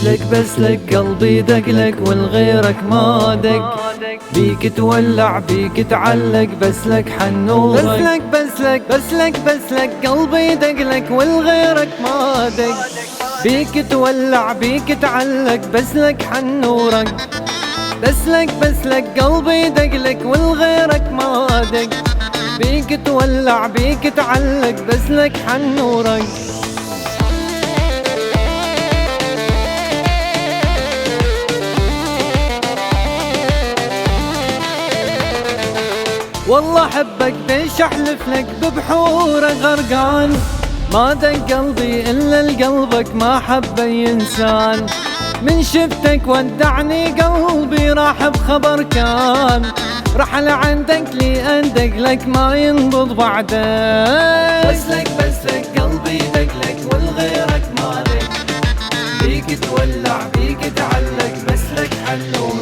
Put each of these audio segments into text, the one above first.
بس لك قلبي دقلك والغيرك ما دق، بيك تولع بيك تعلق بس لك حنورك. بس لك قلبي دقلك والغيرك ما دق، بيك تولع بيك تعلق بس لك حنورك. بس لك قلبي دقلك والغيرك ما دق، بيك تولع بيك تعلق بس لك حنورك. والله حبك بيش احلف لك ببحوره غرقان، ما دق قلبي الا لقلبك ما حب اي انسان. من شفتك ودعني قلبي راح بخبر كان، رحل عندك لي اندق لك ما ينبض بعدين. بس لك قلبي دقلك والغيرك ما دق، بيك تولع بيك تعلق بس لك حنورك.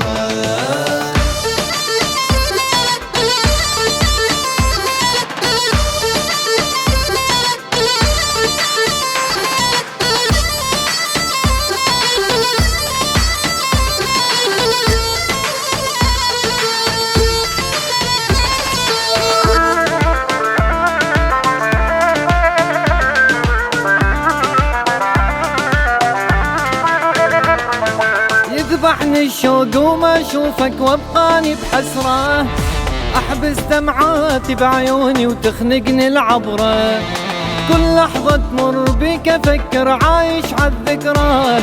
يذبحني الشوق وما اشوفك وابقاني بحسرة، احبس دمعاتي بعيوني وتخنقني العبرة. كل لحظة تمر بيك افكر عايش عالذكرى،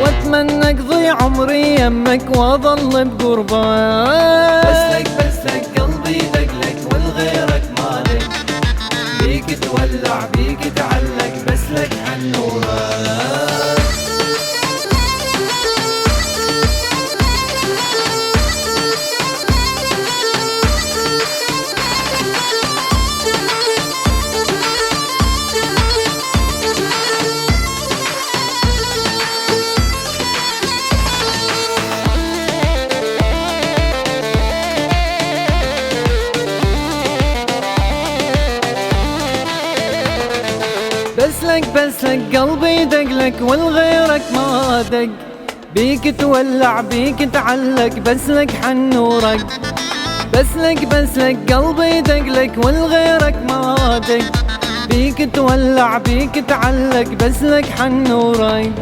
واتمنى اقضي عمري يمك واظل بقربة. بس لك قلبي دقلك والغيرك ما دق، بيك تولع بيك تعلق بس لك حنورك. بس لك قلبي دقلك والغيرك ما دق، بيك تولع بيك تعلق بس لك حنورك. بس لك قلبي دقلك والغيرك ما دق، بيك تولع بيك تعلق بس لك حنورك.